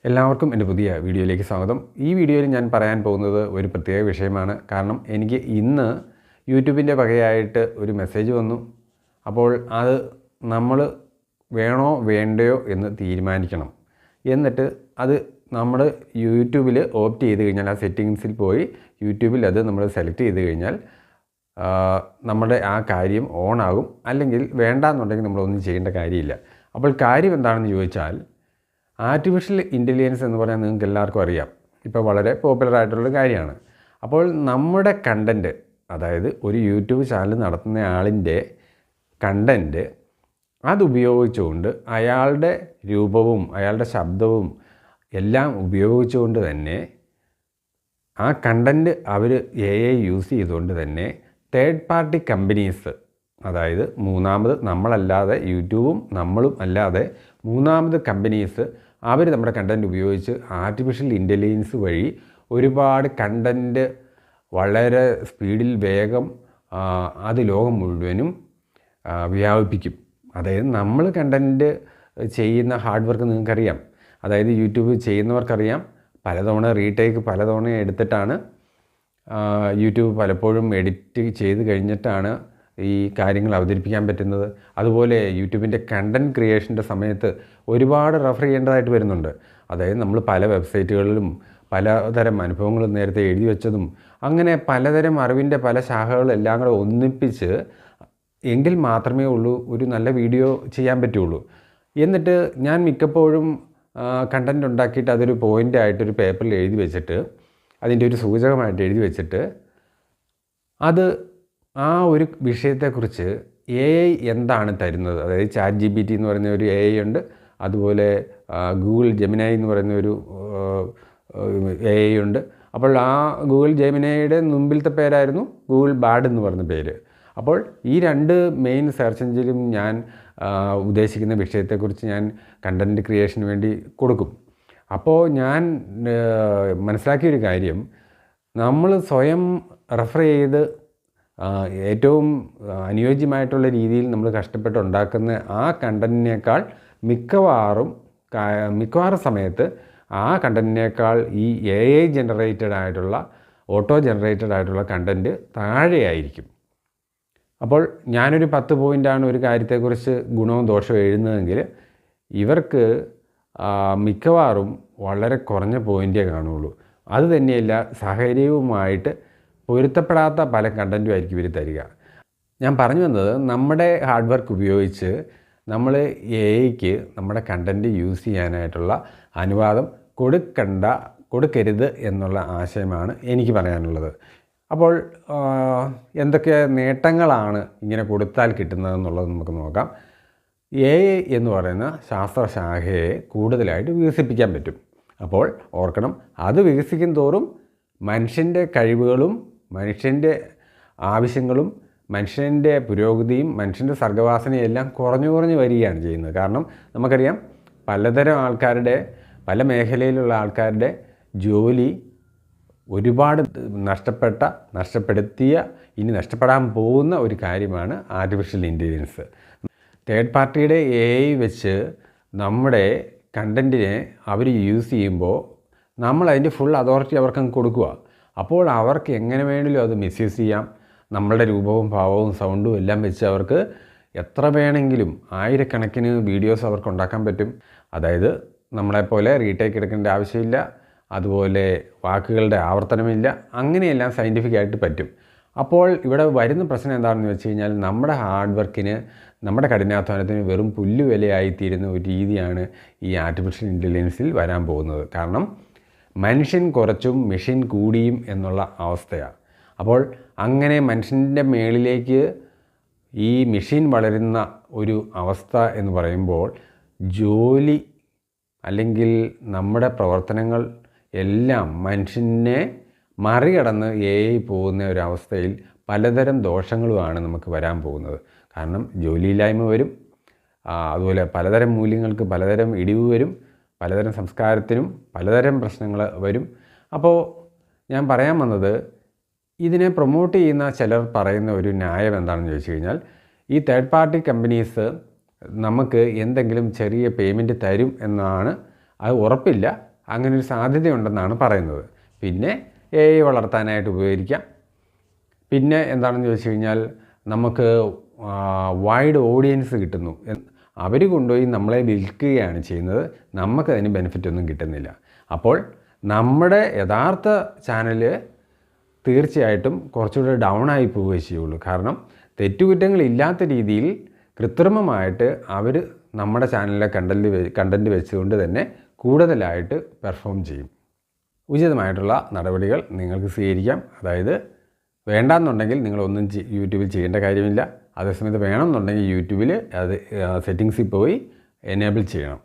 എല്ലാവർക്കും എൻ്റെ പുതിയ വീഡിയോയിലേക്ക് സ്വാഗതം. ഈ വീഡിയോയിൽ ഞാൻ പറയാൻ പോകുന്നത് ഒരു പ്രത്യേക വിഷയമാണ്. കാരണം എനിക്ക് ഇന്ന് യൂട്യൂബിൻ്റെ വകയായിട്ട് ഒരു മെസ്സേജ് വന്നു. അപ്പോൾ അത് നമ്മൾ വേണോ വേണ്ടയോ എന്ന് തീരുമാനിക്കണം. എന്നിട്ട് അത് നമ്മൾ യൂട്യൂബിൽ ഓപ്റ്റ് ചെയ്ത് കഴിഞ്ഞാൽ, ആ സെറ്റിങ്സിൽ പോയി യൂട്യൂബിൽ അത് നമ്മൾ സെലക്ട് ചെയ്ത് കഴിഞ്ഞാൽ നമ്മുടെ ആ കാര്യം ഓണാകും. അല്ലെങ്കിൽ വേണ്ടാന്നുണ്ടെങ്കിൽ നമ്മളൊന്നും ചെയ്യേണ്ട കാര്യമില്ല. അപ്പോൾ കാര്യം എന്താണെന്ന് ചോദിച്ചാൽ, ആർട്ടിഫിഷ്യൽ ഇൻ്റലിജൻസ് എന്ന് പറഞ്ഞാൽ നിങ്ങൾക്ക് എല്ലാവർക്കും അറിയാം, ഇപ്പോൾ വളരെ പോപ്പുലറായിട്ടുള്ള കാര്യമാണ്. അപ്പോൾ നമ്മുടെ കണ്ടൻറ്റ്, അതായത് ഒരു യൂട്യൂബ് ചാനൽ നടത്തുന്ന ആളിൻ്റെ കണ്ടൻറ്റ് അതുപയോഗിച്ചുകൊണ്ട് അയാളുടെ രൂപവും അയാളുടെ ശബ്ദവും എല്ലാം ഉപയോഗിച്ചുകൊണ്ട് തന്നെ ആ കണ്ടൻറ്റ് അവർ AI യൂസ് ചെയ്തുകൊണ്ട് തന്നെ തേർഡ് പാർട്ടി കമ്പനീസ്, അതായത് മൂന്നാമത് നമ്മളല്ലാതെ, യൂട്യൂബും നമ്മളും അല്ലാതെ മൂന്നാമത് കമ്പനീസ്, അവർ നമ്മുടെ കണ്ടൻറ്റ് ഉപയോഗിച്ച് ആർട്ടിഫിഷ്യൽ ഇൻ്റലിജൻസ് വഴി ഒരുപാട് കണ്ടൻറ്റ് വളരെ സ്പീഡിൽ വേഗം അത് ലോകം മുഴുവനും വ്യാപിപ്പിക്കും. അതായത് നമ്മൾ കണ്ടൻറ്റ് ചെയ്യുന്ന ഹാർഡ് വർക്ക് നിങ്ങൾക്കറിയാം. അതായത് യൂട്യൂബ് ചെയ്യുന്നവർക്കറിയാം, പലതവണ റീടേക്ക് പലതവണ എടുത്തിട്ടാണ് യൂട്യൂബ് പലപ്പോഴും എഡിറ്റ് ചെയ്ത് കഴിഞ്ഞിട്ടാണ് ഈ കാര്യങ്ങൾ അവതരിപ്പിക്കാൻ പറ്റുന്നത്. അതുപോലെ യൂട്യൂബിൻ്റെ കണ്ടൻറ്റ് ക്രിയേഷൻ്റെ സമയത്ത് ഒരുപാട് റെഫർ ചെയ്യേണ്ടതായിട്ട് വരുന്നുണ്ട്. അതായത് നമ്മൾ പല വെബ്സൈറ്റുകളിലും പലതരം അനുഭവങ്ങളും നേരത്തെ എഴുതി വെച്ചതും അങ്ങനെ പലതരം അറിവിൻ്റെ പല ശാഖകളും എല്ലാം കൂടെ ഒന്നിപ്പിച്ച് എങ്കിൽ മാത്രമേ ഉള്ളൂ ഒരു നല്ല വീഡിയോ ചെയ്യാൻ പറ്റുള്ളൂ. എന്നിട്ട് ഞാൻ മിക്കപ്പോഴും കണ്ടൻറ്റ് ഉണ്ടാക്കിയിട്ട് അതൊരു പോയിൻ്റായിട്ടൊരു പേപ്പറിൽ എഴുതി വെച്ചിട്ട്, അതിൻ്റെ ഒരു സൂചകമായിട്ട് എഴുതി വെച്ചിട്ട്, അത് ആ ഒരു വിഷയത്തെക്കുറിച്ച് AI എന്താണ് തരുന്നത്, അതായത് ChatGPT എന്ന് പറയുന്ന ഒരു AI ഉണ്ട്, അതുപോലെ ഗൂഗിൾ ജെമിനായി എന്ന് പറയുന്ന ഒരു AI ഉണ്ട്. അപ്പോൾ ആ ഗൂഗിൾ ജെമിനായിയുടെ മുമ്പിലത്തെ പേരായിരുന്നു ഗൂഗിൾ ബാഡ് എന്ന് പറയുന്ന പേര്. അപ്പോൾ ഈ രണ്ട് മെയിൻ സെർച്ച് എഞ്ചിനിലും ഞാൻ ഉദ്ദേശിക്കുന്ന വിഷയത്തെക്കുറിച്ച് ഞാൻ കണ്ടൻറ്റ് ക്രിയേഷന് വേണ്ടി കൊടുക്കും. അപ്പോൾ ഞാൻ മനസ്സിലാക്കിയൊരു കാര്യം, നമ്മൾ സ്വയം റെഫർ ചെയ്ത് ഏറ്റവും അനുയോജ്യമായിട്ടുള്ള രീതിയിൽ നമ്മൾ കഷ്ടപ്പെട്ട് ഉണ്ടാക്കുന്ന ആ കണ്ടൻറ്റിനേക്കാൾ മിക്കവാറും സമയത്ത് ആ കണ്ടൻറ്റിനേക്കാൾ ഈ AI ജനറേറ്റഡ് ആയിട്ടുള്ള, ഓട്ടോ ജനറേറ്റഡ് ആയിട്ടുള്ള കണ്ടൻറ്റ് താഴെയായിരിക്കും. അപ്പോൾ ഞാനൊരു 10 പോയിൻ്റാണ് ഒരു കാര്യത്തെക്കുറിച്ച് ഗുണവും ദോഷവും എഴുതുന്നതെങ്കിൽ, ഇവർക്ക് മിക്കവാറും വളരെ കുറഞ്ഞ പോയിൻ്റേ കാണുള്ളൂ. അത് തന്നെയല്ല, സാഹചര്യവുമായിട്ട് പൊരുത്തപ്പെടാത്ത പല കണ്ടൻറ്റും ആയിരിക്കും ഇവർ തരിക. ഞാൻ പറഞ്ഞു വന്നത്, നമ്മുടെ ഹാർഡ് വർക്ക് ഉപയോഗിച്ച് നമ്മൾ AIക്ക് നമ്മുടെ കണ്ടൻറ്റ് യൂസ് ചെയ്യാനായിട്ടുള്ള അനുവാദം കൊടുക്കരുത് എന്നുള്ള ആശയമാണ് എനിക്ക് പറയാനുള്ളത്. അപ്പോൾ എന്തൊക്കെ നേട്ടങ്ങളാണ് ഇങ്ങനെ കൊടുത്താൽ കിട്ടുന്നതെന്നുള്ളത് നമുക്ക് നോക്കാം. AI എന്ന് പറയുന്ന ശാസ്ത്രശാഖയെ കൂടുതലായിട്ട് വികസിപ്പിക്കാൻ പറ്റും. അപ്പോൾ ഓർക്കണം, അത് വികസിക്കും തോറും മനുഷ്യൻ്റെ കഴിവുകളും മനുഷ്യൻ്റെ ആവശ്യങ്ങളും മനുഷ്യൻ്റെ പുരോഗതിയും മനുഷ്യൻ്റെ സർഗ്ഗവാസനയെല്ലാം കുറഞ്ഞു വരികയാണ് ചെയ്യുന്നത്. കാരണം നമുക്കറിയാം, പലതരം ആൾക്കാരുടെ, പല മേഖലയിലുള്ള ആൾക്കാരുടെ ജോലി ഒരുപാട് നഷ്ടപ്പെടുത്തിയ, ഇനി നഷ്ടപ്പെടാൻ പോകുന്ന ഒരു കാര്യമാണ് ആർട്ടിഫിഷ്യൽ ഇൻ്റലിജൻസ്. തേർഡ് പാർട്ടിയുടെ AI വെച്ച് നമ്മുടെ കണ്ടൻറ്റിനെ അവർ യൂസ് ചെയ്യുമ്പോൾ നമ്മൾ അതിൻ്റെ ഫുൾ അതോറിറ്റി അവർക്കങ്ങ് കൊടുക്കുക. അപ്പോൾ അവർക്ക് എങ്ങനെ വേണമെങ്കിലും അത് മിസ്യൂസ് ചെയ്യാം. നമ്മളുടെ രൂപവും ഭാവവും സൗണ്ടും എല്ലാം വെച്ച് അവർക്ക് എത്ര വേണമെങ്കിലും ആയിരക്കണക്കിന് വീഡിയോസ് അവർക്ക് ഉണ്ടാക്കാൻ പറ്റും. അതായത് നമ്മളെപ്പോലെ റീടേക്ക് എടുക്കേണ്ട ആവശ്യമില്ല, അതുപോലെ വാക്കുകളുടെ ആവർത്തനമില്ല, അങ്ങനെയെല്ലാം സയൻറ്റിഫിക്കായിട്ട് പറ്റും. അപ്പോൾ ഇവിടെ വരുന്ന പ്രശ്നം എന്താണെന്ന് വെച്ച് കഴിഞ്ഞാൽ, നമ്മുടെ ഹാർഡ് വർക്കിന്, നമ്മുടെ കഠിനാധ്വാനത്തിന് വെറും പുല്ലുവിലയായിത്തീരുന്ന ഒരു രീതിയാണ് ഈ ആർട്ടിഫിഷ്യൽ ഇൻ്റലിജൻസിൽ വരാൻ പോകുന്നത്. കാരണം മനുഷ്യൻ കുറച്ചും മെഷീൻ കൂടിയും എന്നുള്ള അവസ്ഥയാണ്. അപ്പോൾ അങ്ങനെ മനുഷ്യൻ്റെ മേളിലേക്ക് ഈ മെഷീൻ വളരുന്ന ഒരു അവസ്ഥ എന്ന് പറയുമ്പോൾ, ജോലി അല്ലെങ്കിൽ നമ്മുടെ പ്രവർത്തനങ്ങൾ എല്ലാം മനുഷ്യനെ മറികടന്ന് AI പോകുന്ന ഒരവസ്ഥയിൽ പലതരം ദോഷങ്ങളുമാണ് നമുക്ക് വരാൻ പോകുന്നത്. കാരണം ജോലിയില്ലായ്മ വരും, അതുപോലെ പലതരം മൂല്യങ്ങൾക്ക് പലതരം ഇടിവ് വരും, പലതരം സംസ്കാരത്തിനും പലതരം പ്രശ്നങ്ങൾ വരും. അപ്പോൾ ഞാൻ പറയാൻ വന്നത്, ഇതിനെ പ്രൊമോട്ട് ചെയ്യുന്ന ചിലർ പറയുന്ന ഒരു ന്യായം എന്താണെന്ന് ചോദിച്ചു കഴിഞ്ഞാൽ, ഈ തേർഡ് പാർട്ടി കമ്പനീസ് നമുക്ക് എന്തെങ്കിലും ചെറിയ പേയ്മെൻറ്റ് തരും എന്നാണ്. അത് ഉറപ്പില്ല, അങ്ങനൊരു സാധ്യതയുണ്ടെന്നാണ് പറയുന്നത്. പിന്നെ AI വളർത്താനായിട്ട് ഉപയോഗിക്കാം. പിന്നെ എന്താണെന്ന് ചോദിച്ചു കഴിഞ്ഞാൽ നമുക്ക് വൈഡ് ഓഡിയൻസ് കിട്ടുന്നു. അവർ കൊണ്ടുപോയി നമ്മളെ വിൽക്കുകയാണ് ചെയ്യുന്നത്, നമുക്കതിന് ബെനിഫിറ്റ് ഒന്നും കിട്ടുന്നില്ല. അപ്പോൾ നമ്മുടെ യഥാർത്ഥ ചാനൽ തീർച്ചയായിട്ടും കുറച്ചുകൂടെ ഡൗൺ ആയി പോവുകയേ ചെയ്യുള്ളൂ. കാരണം തെറ്റുകുറ്റങ്ങളില്ലാത്ത രീതിയിൽ കൃത്രിമമായിട്ട് അവർ നമ്മുടെ ചാനലിലെ കണ്ടൻറ്റ് വെച്ചുകൊണ്ട് തന്നെ കൂടുതലായിട്ട് പെർഫോം ചെയ്യും. ഉചിതമായിട്ടുള്ള നടപടികൾ നിങ്ങൾക്ക് സ്വീകരിക്കാം. അതായത് വേണ്ടാന്നുണ്ടെങ്കിൽ നിങ്ങളൊന്നും യൂട്യൂബിൽ ചെയ്യേണ്ട കാര്യമില്ല. അതേസമയത്ത് വേണമെന്നുണ്ടെങ്കിൽ യൂട്യൂബിൽ അത് സെറ്റിങ്സിൽ പോയി എനേബിൾ ചെയ്യണം.